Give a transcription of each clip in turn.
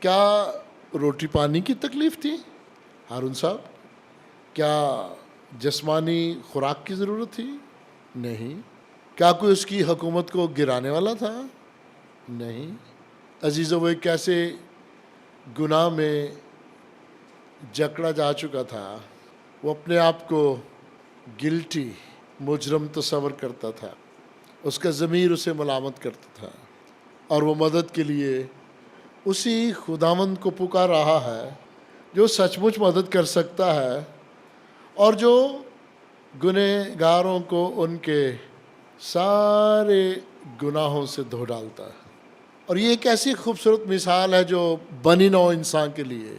کیا روٹی پانی کی تکلیف تھی ہارون صاحب؟ کیا جسمانی خوراک کی ضرورت تھی؟ نہیں۔ کیا کوئی اس کی حکومت کو گرانے والا تھا؟ نہیں۔ عزیزو، وہ ایک ایسے گناہ میں جکڑا جا چکا تھا، وہ اپنے آپ کو گلٹی، مجرم تصور کرتا تھا، اس کا ضمیر اسے ملامت کرتا تھا، اور وہ مدد کے لیے اسی خداوند کو پکار رہا ہے جو سچ مچ مدد کر سکتا ہے اور جو گنہگاروں کو ان کے سارے گناہوں سے دھو ڈالتا ہے۔ اور یہ ایک ایسی خوبصورت مثال ہے جو بنی نوع انسان کے لیے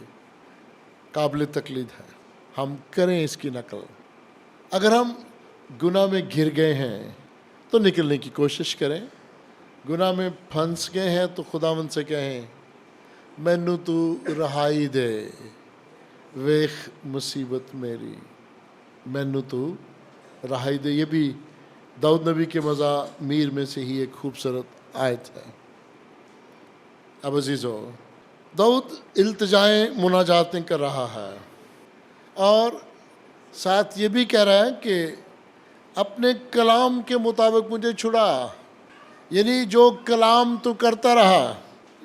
قابل تقلید ہے۔ ہم کریں اس کی نقل۔ اگر ہم گناہ میں گر گئے ہیں تو نکلنے کی کوشش کریں۔ گناہ میں پھنس گئے ہیں تو خداوند سے کہیں، مینوں تو رہائی دے، ویخ مصیبت میری، مینوں تو رہائی دے۔ یہ بھی داؤد نبی کے مزامیر میں سے ہی ایک خوبصورت آیت ہے۔ اب عزیزو، داؤد التجائیں مناجاتیں کر رہا ہے اور ساتھ یہ بھی کہہ رہا ہے کہ اپنے کلام کے مطابق مجھے چھڑا، یعنی جو کلام تو کرتا رہا،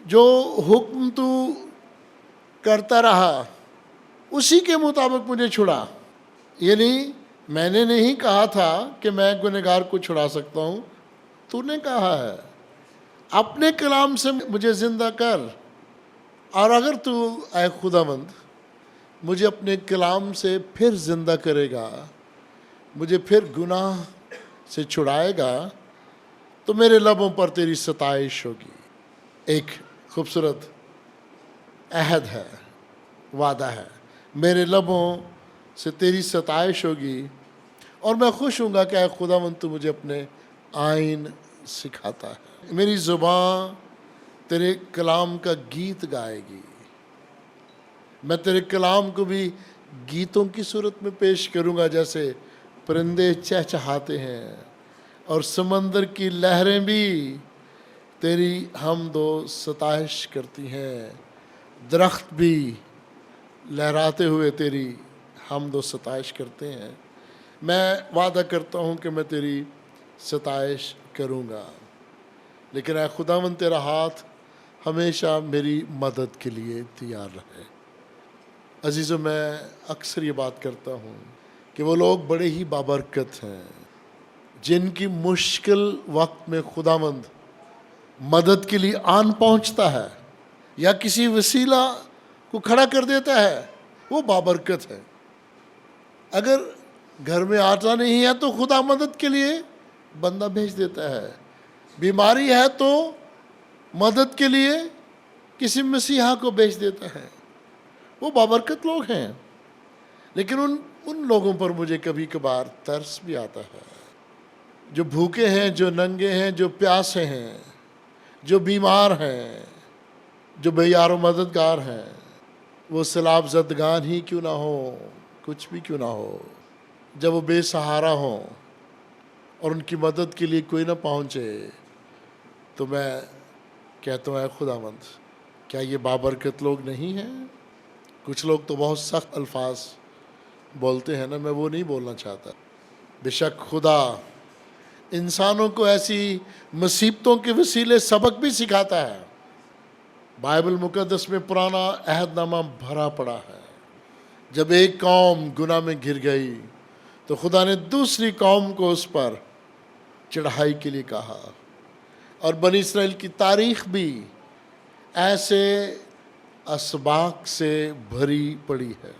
جو حکم تو کرتا رہا، اسی کے مطابق مجھے چھڑا۔ یعنی میں نے نہیں کہا تھا کہ میں گنہگار کو چھڑا سکتا ہوں، تو نے کہا ہے، اپنے کلام سے مجھے زندہ کر، اور اگر تو اے خداوند مجھے اپنے کلام سے پھر زندہ کرے گا، مجھے پھر گناہ سے چھڑائے گا، تو میرے لبوں پر تیری ستائش ہوگی۔ ایک خوبصورت عہد ہے، وعدہ ہے، میرے لبوں سے تیری ستائش ہوگی اور میں خوش ہوں گا کہ اے خداوند تو مجھے اپنے آئین سکھاتا ہے۔ میری زبان تیرے کلام کا گیت گائے گی، میں تیرے کلام کو بھی گیتوں کی صورت میں پیش کروں گا، جیسے پرندے چہچہاتے ہیں اور سمندر کی لہریں بھی تیری حمد و ستائش کرتی ہیں، درخت بھی لہراتے ہوئے تیری حمد و ستائش کرتے ہیں۔ میں وعدہ کرتا ہوں کہ میں تیری ستائش کروں گا، لیکن اے خداوند تیرا ہاتھ ہمیشہ میری مدد کے لیے تیار رہے۔ عزیزو، میں اکثر یہ بات کرتا ہوں کہ وہ لوگ بڑے ہی بابرکت ہیں جن کی مشکل وقت میں خداوند مدد کے لیے آن پہنچتا ہے یا کسی وسیلہ کو کھڑا کر دیتا ہے، وہ بابرکت ہے۔ اگر گھر میں آٹا نہیں ہے تو خدا مدد کے لیے بندہ بھیج دیتا ہے، بیماری ہے تو مدد کے لیے کسی مسیحا کو بھیج دیتا ہے، وہ بابرکت لوگ ہیں۔ لیکن ان لوگوں پر مجھے کبھی کبھار ترس بھی آتا ہے جو بھوکے ہیں، جو ننگے ہیں، جو پیاسے ہیں، جو بیمار ہیں، جو بے یار و مددگار ہیں۔ وہ سیلاب زدگان ہی کیوں نہ ہو، کچھ بھی کیوں نہ ہو، جب وہ بے سہارا ہوں اور ان کی مدد کے لیے کوئی نہ پہنچے، تو میں کہتا ہوں اے خداوند، کیا یہ بابرکت لوگ نہیں ہیں؟ کچھ لوگ تو بہت سخت الفاظ بولتے ہیں نا، میں وہ نہیں بولنا چاہتا۔ بے شک خدا انسانوں کو ایسی مصیبتوں کے وسیلے سبق بھی سکھاتا ہے۔ بائبل مقدس میں پرانا عہد نامہ بھرا پڑا ہے۔ جب ایک قوم گناہ میں گر گئی تو خدا نے دوسری قوم کو اس پر چڑھائی کے لیے کہا، اور بنی اسرائیل کی تاریخ بھی ایسے اسباق سے بھری پڑی ہے۔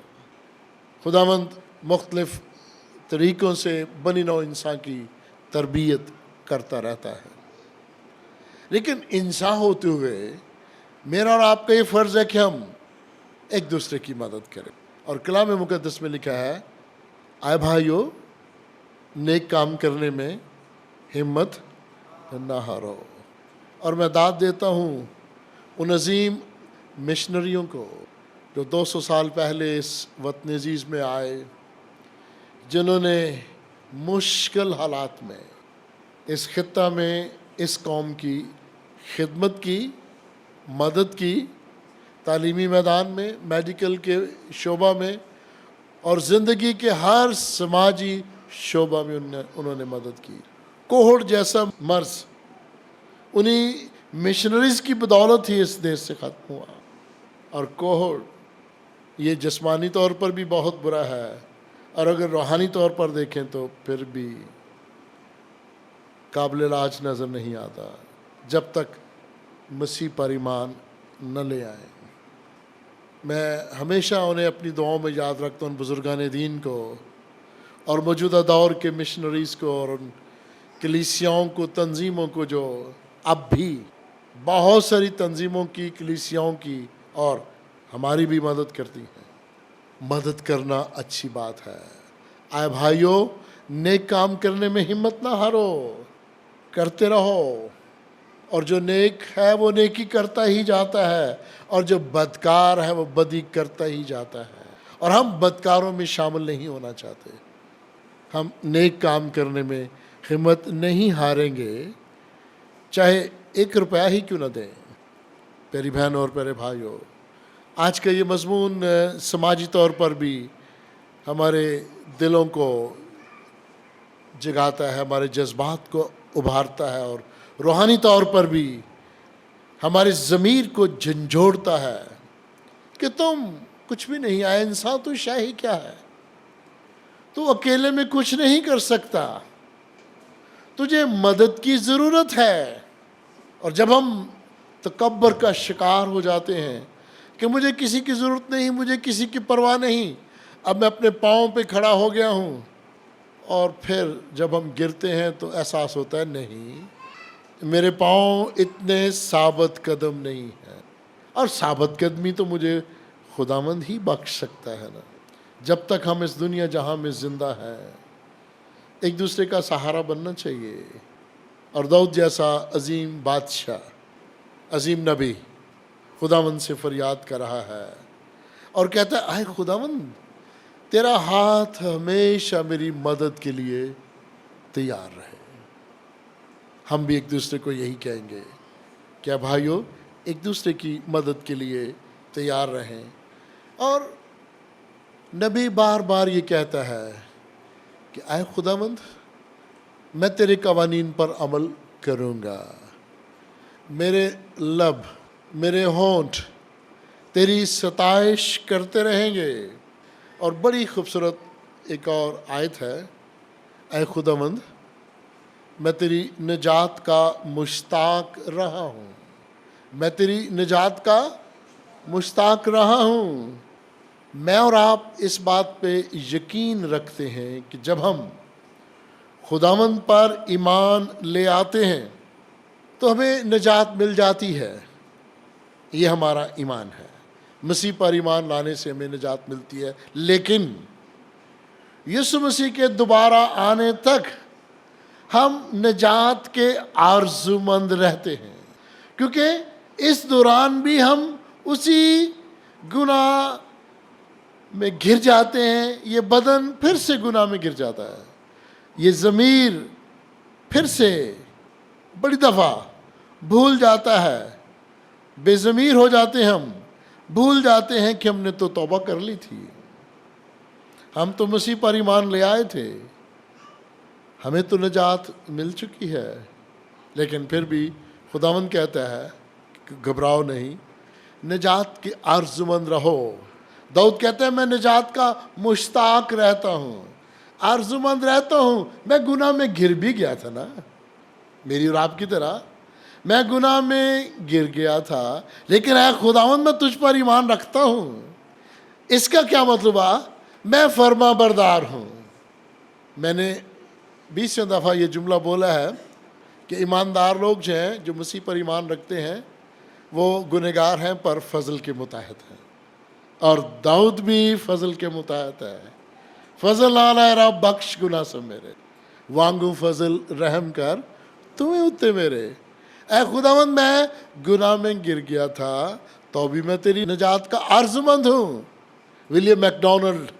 خداوند مختلف طریقوں سے بنی نوع انسان کی تربیت کرتا رہتا ہے، لیکن انسان ہوتے ہوئے میرا اور آپ کا یہ فرض ہے کہ ہم ایک دوسرے کی مدد کریں۔ اور کلام مقدس میں لکھا ہے، اے بھائیو، نیک کام کرنے میں ہمت نہ ہارو۔ اور میں داد دیتا ہوں ان عظیم مشنریوں کو جو 200 سال پہلے اس وطن عزیز میں آئے، جنہوں نے مشکل حالات میں اس خطہ میں اس قوم کی خدمت کی، مدد کی، تعلیمی میدان میں، میڈیکل کے شعبہ میں اور زندگی کے ہر سماجی شعبہ میں انہوں نے مدد کی۔ کوہڑ جیسا مرض انہی مشنریز کی بدولت ہی اس دیش سے ختم ہوا۔ اور کوہڑ یہ جسمانی طور پر بھی بہت برا ہے، اور اگر روحانی طور پر دیکھیں تو پھر بھی قابل علاج نظر نہیں آتا جب تک مسیح پر ایمان نہ لے آئیں۔ میں ہمیشہ انہیں اپنی دعاؤں میں یاد رکھتا ہوں، ان بزرگان دین کو اور موجودہ دور کے مشنریز کو اور ان کلیسیاؤں کو، تنظیموں کو جو اب بھی بہت ساری تنظیموں کی، کلیسیاؤں کی اور ہماری بھی مدد کرتی ہیں۔ مدد کرنا اچھی بات ہے۔ آئے بھائیوں، نیک کام کرنے میں ہمت نہ ہارو، کرتے رہو، اور جو نیک ہے وہ نیکی کرتا ہی جاتا ہے، اور جو بدکار ہے وہ بدی کرتا ہی جاتا ہے، اور ہم بدکاروں میں شامل نہیں ہونا چاہتے۔ ہم نیک کام کرنے میں ہمت نہیں ہاریں گے، چاہے 1 روپیہ ہی کیوں نہ دیں۔ پیاری بہن اور پیارے بھائیوں، آج کا یہ مضمون سماجی طور پر بھی ہمارے دلوں کو جگاتا ہے، ہمارے جذبات کو ابھارتا ہے، اور روحانی طور پر بھی ہمارے ضمیر کو جھنجھوڑتا ہے کہ تم کچھ بھی نہیں آئے انسان، تو شاہی کیا ہے، تو اکیلے میں کچھ نہیں کر سکتا، تجھے مدد کی ضرورت ہے۔ اور جب ہم تکبر کا شکار ہو جاتے ہیں کہ مجھے کسی کی ضرورت نہیں، مجھے کسی کی پرواہ نہیں، اب میں اپنے پاؤں پہ کھڑا ہو گیا ہوں، اور پھر جب ہم گرتے ہیں تو احساس ہوتا ہے نہیں، میرے پاؤں اتنے ثابت قدم نہیں ہیں، اور ثابت قدمی تو مجھے خداوند ہی بخش سکتا ہے نا۔ جب تک ہم اس دنیا جہاں میں زندہ ہیں، ایک دوسرے کا سہارا بننا چاہیے۔ اور داؤد جیسا عظیم بادشاہ، عظیم نبی خداوند سے فریاد کر رہا ہے اور کہتا ہے، آئے خداوند، تیرا ہاتھ ہمیشہ میری مدد کے لیے تیار رہے۔ ہم بھی ایک دوسرے کو یہی کہیں گے، کیا بھائیو، ایک دوسرے کی مدد کے لیے تیار رہیں۔ اور نبی بار بار یہ کہتا ہے کہ اے خداوند، میں تیرے قوانین پر عمل کروں گا، میرے لب، میرے ہونٹ تیری ستائش کرتے رہیں گے۔ اور بڑی خوبصورت ایک اور آیت ہے، اے خداوند، میں تیری نجات کا مشتاق رہا ہوں، میں تیری نجات کا مشتاق رہا ہوں۔ میں اور آپ اس بات پہ یقین رکھتے ہیں کہ جب ہم خداوند پر ایمان لے آتے ہیں تو ہمیں نجات مل جاتی ہے، یہ ہمارا ایمان ہے۔ مسیح پر ایمان لانے سے ہمیں نجات ملتی ہے، لیکن یسوع مسیح کے دوبارہ آنے تک ہم نجات کے آرزو مند رہتے ہیں، کیونکہ اس دوران بھی ہم اسی گناہ میں گر جاتے ہیں، یہ بدن پھر سے گناہ میں گر جاتا ہے، یہ ضمیر پھر سے بڑی دفعہ بھول جاتا ہے، بے ضمیر ہو جاتے ہیں، ہم بھول جاتے ہیں کہ ہم نے تو توبہ کر لی تھی، ہم تو مسیح پر ایمان لے آئے تھے، ہمیں تو نجات مل چکی ہے، لیکن پھر بھی خداوند کہتا ہے کہ گھبراؤ نہیں، نجات کے آرزومند رہو۔ داؤد کہتا ہے، میں نجات کا مشتاق رہتا ہوں، آرزومند رہتا ہوں۔ میں گناہ میں گر بھی گیا تھا نا، میری اور آپ کی طرح میں گناہ میں گر گیا تھا، لیکن اے خداوند، میں تجھ پر ایمان رکھتا ہوں۔ اس کا کیا مطلب ہے؟ میں فرما بردار ہوں۔ میں نے 20 دفعہ یہ جملہ بولا ہے کہ ایماندار لوگ جو ہیں، جو مسیح پر ایمان رکھتے ہیں، وہ گنہگار ہیں پر فضل کے متحد ہیں، اور داؤد بھی فضل کے متحد ہے۔ فضل آلہ رب بخش گناہ سے میرے، وانگو فضل رحم کر تمہیں اتے میرے۔ اے خداوند، میں گناہ میں گر گیا تھا تو بھی میں تیری نجات کا آرزومند ہوں۔ ولیم میک ڈونلڈ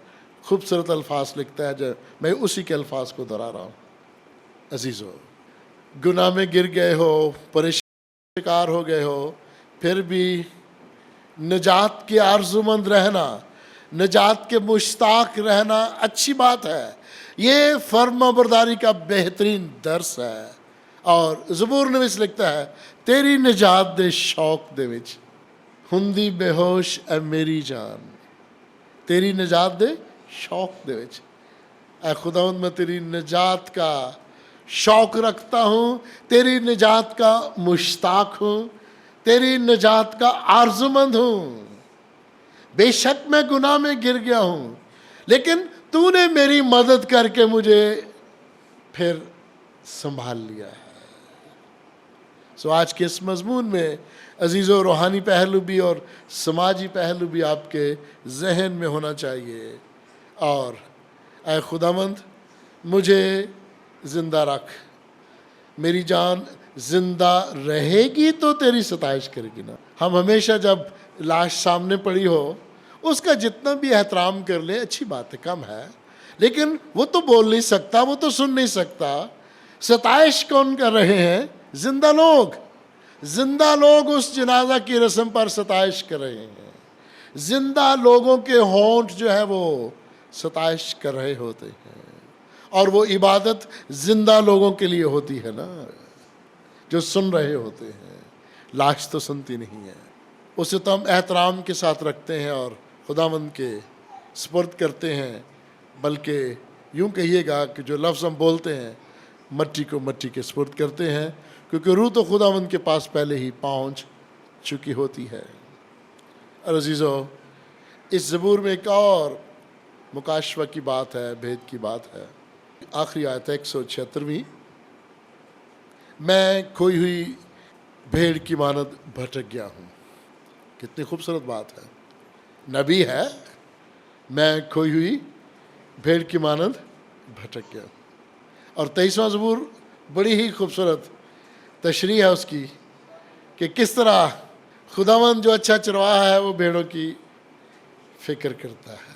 خوبصورت الفاظ لکھتا ہے، جو میں اسی کے الفاظ کو دہرا رہا ہوں۔ عزیزو، گناہ میں گر گئے ہو، پریشان شکار ہو گئے ہو، پھر بھی نجات کے آرزومند رہنا، نجات کے مشتاق رہنا اچھی بات ہے، یہ فرما برداری کا بہترین درس ہے۔ اور زبور نویس لکھتا ہے، تیری نجات دے شوق دے وچ ہندی بے ہوش اے میری جان، تیری نجات دے شوق دے وچ، اے خداوند میں تیری نجات کا شوق رکھتا ہوں، تیری نجات کا مشتاق ہوں، تیری نجات کا آرزومند ہوں۔ بے شک میں گناہ میں گر گیا ہوں، لیکن تو نے میری مدد کر کے مجھے پھر سنبھال لیا ہے۔ سو آج کے اس مضمون میں عزیزو، روحانی پہلو بھی اور سماجی پہلو بھی آپ کے ذہن میں ہونا چاہیے۔ اور اے خداوند مجھے زندہ رکھ، میری جان زندہ رہے گی تو تیری ستائش کرے گی نا۔ ہم ہمیشہ جب لاش سامنے پڑی ہو اس کا جتنا بھی احترام کر لیں اچھی بات ہے، کم ہے، لیکن وہ تو بول نہیں سکتا، وہ تو سن نہیں سکتا۔ ستائش کون کر رہے ہیں؟ زندہ لوگ، زندہ لوگ اس جنازہ کی رسم پر ستائش کر رہے ہیں، زندہ لوگوں کے ہونٹ جو ہے وہ ستائش کر رہے ہوتے ہیں، اور وہ عبادت زندہ لوگوں کے لیے ہوتی ہے نا، جو سن رہے ہوتے ہیں، لاش تو سنتی نہیں ہے۔ اسے تو ہم احترام کے ساتھ رکھتے ہیں اور خداوند کے سپرد کرتے ہیں، بلکہ یوں کہیے گا کہ جو لفظ ہم بولتے ہیں مٹی کو مٹی کے سپرد کرتے ہیں، کیونکہ روح تو خداوند کے پاس پہلے ہی پہنچ چکی ہوتی ہے۔ اور عزیزو، اس زبور میں ایک اور مکاشفہ کی بات ہے، بھید کی بات ہے۔ آخری آیت ہے 176ویں، میں کھوئی ہوئی بھیڑ کی مانند بھٹک گیا ہوں۔ کتنی خوبصورت بات ہے، نبی ہے، میں کھوئی ہوئی بھیڑ کی مانند بھٹک گیا۔ اور 23واں زبور بڑی ہی خوبصورت تشریح ہے اس کی، کہ کس طرح خداوند جو اچھا چرواہا ہے وہ بھیڑوں کی فکر کرتا ہے۔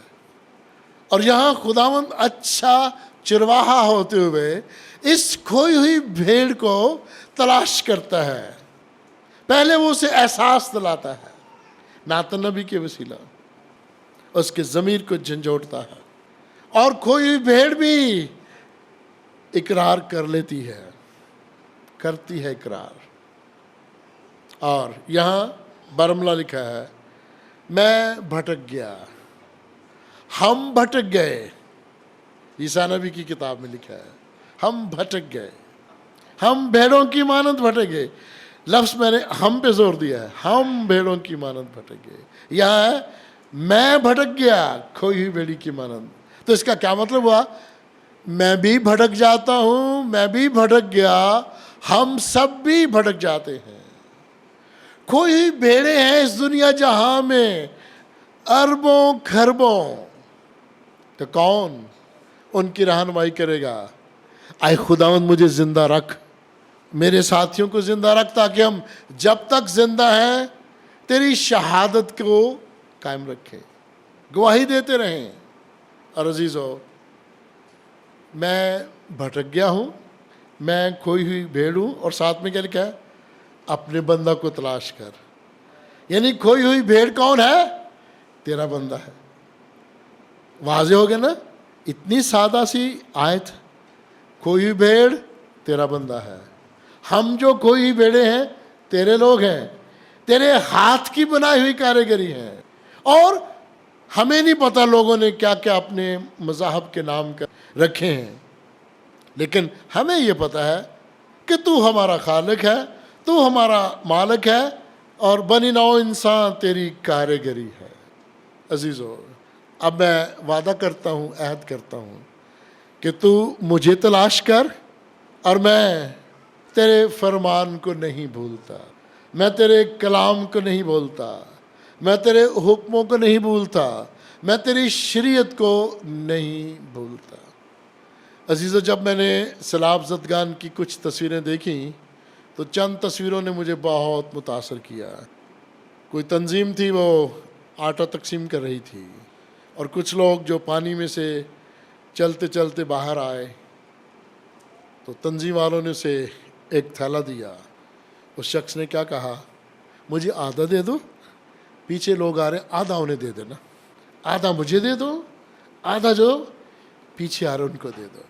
اور یہاں خداوند اچھا چرواہا ہوتے ہوئے اس کھوئی ہوئی بھیڑ کو تلاش کرتا ہے، پہلے وہ اسے احساس دلاتا ہے، ناتن نبی کے وسیلہ اس کے ضمیر کو جھنجھوڑتا ہے، اور کھوئی ہوئی بھیڑ بھی اقرار کر لیتی ہے، کرتی ہے اقرار۔ اور یہاں برملا لکھا ہے، میں بھٹک گیا، ہم بھٹک گئے، عیسیٰ نبی کی کتاب میں لکھا ہے، ہم بھٹک گئے، ہم بھیڑوں کی مانند بھٹک گئے۔ لفظ میں نے ہم پہ زور دیا ہے، ہم بھیڑوں کی مانند بھٹک گئے۔ یہاں ہے میں بھٹک گیا کھوئی ہوئی بھیڑی کی مانند۔ تو اس کا کیا مطلب ہوا؟ میں بھی بھٹک جاتا ہوں، میں بھی بھٹک گیا، ہم سب بھی بھٹک جاتے ہیں۔ کھوئی ہوئی بھیڑیں ہیں اس دنیا جہاں میں اربوں کھربوں، تو کون ان کی رہنمائی کرے گا؟ اے خداوند مجھے زندہ رکھ، میرے ساتھیوں کو زندہ رکھ، تاکہ ہم جب تک زندہ ہیں تیری شہادت کو قائم رکھیں، گواہی دیتے رہیں۔ اور عزیزو، میں بھٹک گیا ہوں، میں کھوئی ہوئی بھیڑ ہوں، اور ساتھ میں کیا لکھا ہے؟ اپنے بندہ کو تلاش کر۔ یعنی کھوئی ہوئی بھیڑ کون ہے؟ تیرا بندہ ہے۔ واضح ہو گیا نا؟ اتنی سادہ سی آیت، کھوئی ہوئی بھیڑ تیرا بندہ ہے، ہم جو کھوئی ہوئی بھیڑیں ہیں تیرے لوگ ہیں، تیرے ہاتھ کی بنائی ہوئی کاریگری ہے۔ اور ہمیں نہیں پتا لوگوں نے کیا کیا اپنے مذاہب کے نام رکھے ہیں، لیکن ہمیں یہ پتا ہے کہ تو ہمارا خالق ہے، تو ہمارا مالک ہے، اور بنی نوع انسان تیری کاریگری ہے۔ عزیزو، اب میں وعدہ کرتا ہوں، عہد کرتا ہوں کہ تو مجھے تلاش کر، اور میں تیرے فرمان کو نہیں بھولتا، میں تیرے کلام کو نہیں بھولتا، میں تیرے حکموں کو نہیں بھولتا، میں تیری شریعت کو نہیں بھولتا۔ عزیزو، جب میں نے سیلاب زدگان کی کچھ تصویریں دیکھیں تو چند تصویروں نے مجھے بہت متاثر کیا۔ کوئی تنظیم تھی، وہ آٹا تقسیم کر رہی تھی، اور کچھ لوگ جو پانی میں سے چلتے چلتے باہر آئے تو تنظیم والوں نے اسے ایک تھیلا دیا۔ اس شخص نے کیا کہا؟ مجھے آدھا دے دو، پیچھے لوگ آ رہے ہیں، آدھا انہیں دے دینا، آدھا مجھے دے دو، آدھا جو پیچھے آ رہے ان کو دے دو۔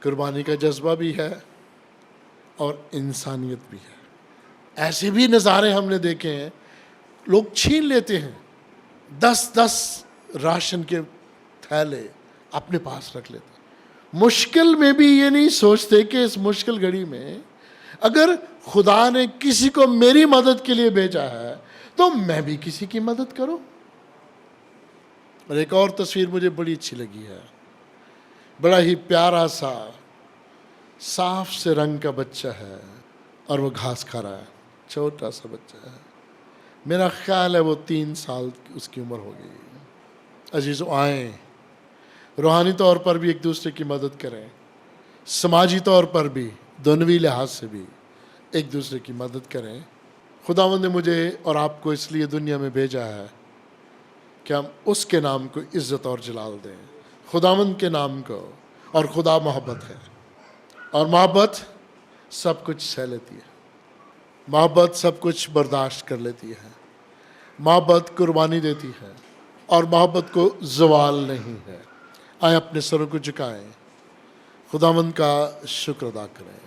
قربانی کا جذبہ بھی ہے اور انسانیت بھی ہے۔ ایسے بھی نظارے ہم نے دیکھے ہیں، لوگ چھین لیتے ہیں 10 راشن کے تھیلے اپنے پاس رکھ لیتے ہیں، مشکل میں بھی یہ نہیں سوچتے کہ اس مشکل گھڑی میں اگر خدا نے کسی کو میری مدد کے لیے بھیجا ہے تو میں بھی کسی کی مدد کروں۔ اور ایک اور تصویر مجھے بڑی اچھی لگی ہے، بڑا ہی پیارا سا صاف سے رنگ کا بچہ ہے اور وہ گھاس کھا رہا ہے، چھوٹا سا بچہ ہے، میرا خیال ہے وہ 3 سال اس کی عمر ہوگی۔ عزیزو، آئیں روحانی طور پر بھی ایک دوسرے کی مدد کریں، سماجی طور پر بھی، دنیوی لحاظ سے بھی ایک دوسرے کی مدد کریں۔ خداوند نے مجھے اور آپ کو اس لیے دنیا میں بھیجا ہے کہ ہم اس کے نام کو عزت اور جلال دیں، خداوند کے نام کو۔ اور خدا محبت ہے، اور محبت سب کچھ سہ لیتی ہے، محبت سب کچھ برداشت کر لیتی ہے، محبت قربانی دیتی ہے، اور محبت کو زوال نہیں ہے۔ آئیں اپنے سروں کو جھکائیں، خداوند کا شکر ادا کریں۔